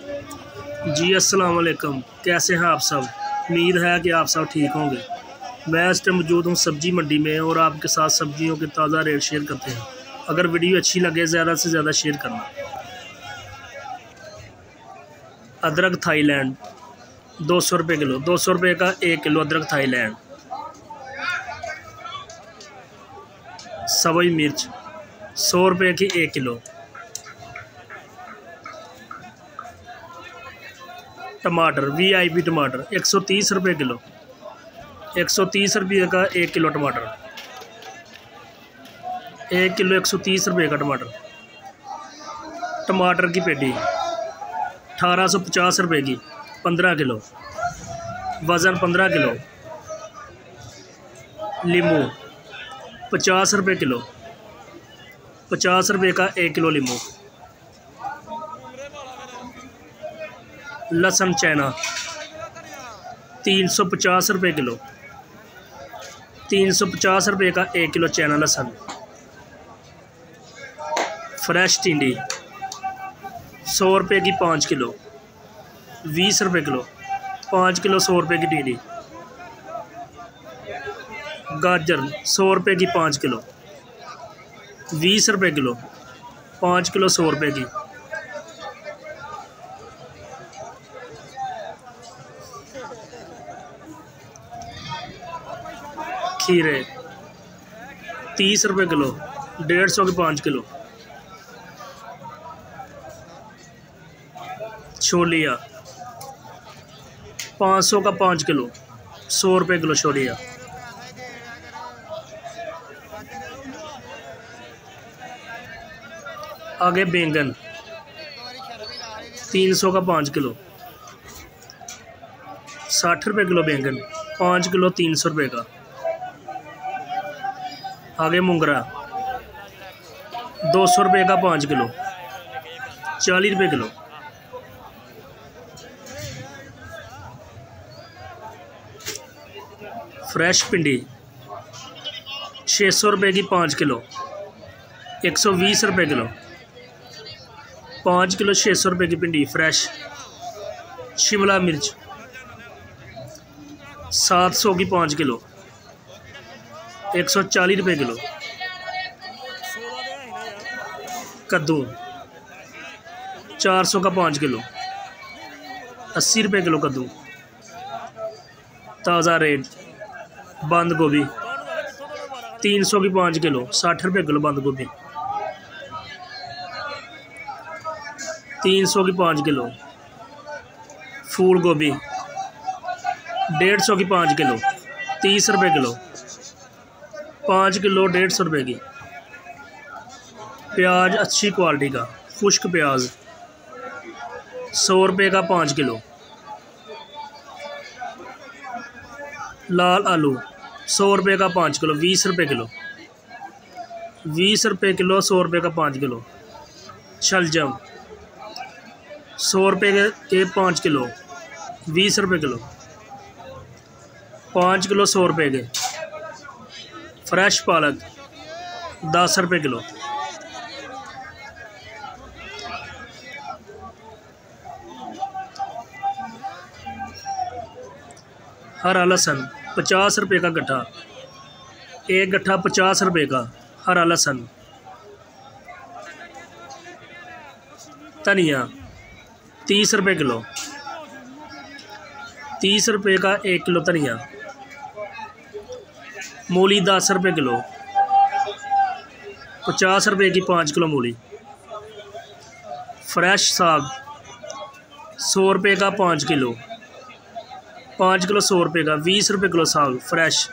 जी अस्सलाम वालेकुम, कैसे हैं आप सब। उम्मीद है कि आप सब ठीक होंगे। मैं इस टाइम मौजूद हूँ सब्ज़ी मंडी में और आपके साथ सब्जियों के ताज़ा रेट शेयर करते हैं। अगर वीडियो अच्छी लगे ज़्यादा से ज़्यादा शेयर करना। अदरक थाईलैंड 200 रुपये किलो, 200 रुपये का 1 किलो अदरक थाईलैंड। सवई मिर्च 100 रुपये की 1 किलो। टमाटर VIP टमाटर 130 रुपये किलो, 130 रुपये का 1 किलो टमाटर। 1 किलो 130 रुपये का टमाटर। टमाटर की पेटी 1850 रुपये की 15 किलो, वज़न 15 किलो। लीमू 50 रुपये किलो, 50 रुपये का 1 किलो लीमू। लहसुन चाइना 350 रुपये किलो, 350 रुपये का 1 किलो चाइना लहसुन। फ्रेश टिंडी 100 रुपये की 5 किलो, 20 रुपये किलो। 5 किलो 100 रुपये की टिंडी। गाजर 100 रुपये की 5 किलो, 20 रुपये किलो। 5 किलो 100 रुपये की। खीरे 30 रुपये किलो, 150 की 5 किलो। छोलिया 500 का 5 किलो, 100 रुपये किलो छोलिया। आगे बैंगन 300 का 5 किलो, 60 रुपये किलो बैंगन। 5 किलो 300 रुपये का। आगे मुंगरा 200 रुपये का 5 किलो, 40 रुपये किलो। फ्रेश भिंडी 600 रुपये की 5 किलो, 120 रुपये किलो। 5 किलो 600 रुपये की भिंडी फ्रेश। शिमला मिर्च 700 की 5 किलो, 140 रुपये किलो। कद्दू 400 का 5 किलो, 80 रुपये किलो कद्दू। ताज़ा रेट बंद गोभी 300 की 5 किलो, 60 रुपये किलो बंद गोभी। 300 की 5 किलो। फूल गोभी 150 की 5 किलो, 30 रुपये किलो। 5 किलो 150 रुपये की। प्याज अच्छी क्वालिटी का खुश्क प्याज 100 रुपये का 5 किलो। लाल आलू 100 रुपये का 5 किलो, 20 रुपये किलो। 20 रुपये किलो 100 रुपये का 5 किलो। शलजम 100 रुपये के 5 किलो, 20 रुपये किलो। 5 किलो 100 रुपये के। फ्रेश पालक 10 रुपये किलो। हरा लहसुन 50 रुपये का गट्ठा, 1 गट्ठा 50 रुपये का हरा लहसुन। धनिया 30 रुपये किलो, 30 रुपये का 1 किलो धनिया। मूली 10 रुपये किलो, 50 रुपये की 5 किलो मूली। फ्रेश साग 100 रुपये का 5 किलो, 5 किलो 100 रुपये का। 20 रुपये किलो साग फ्रेश।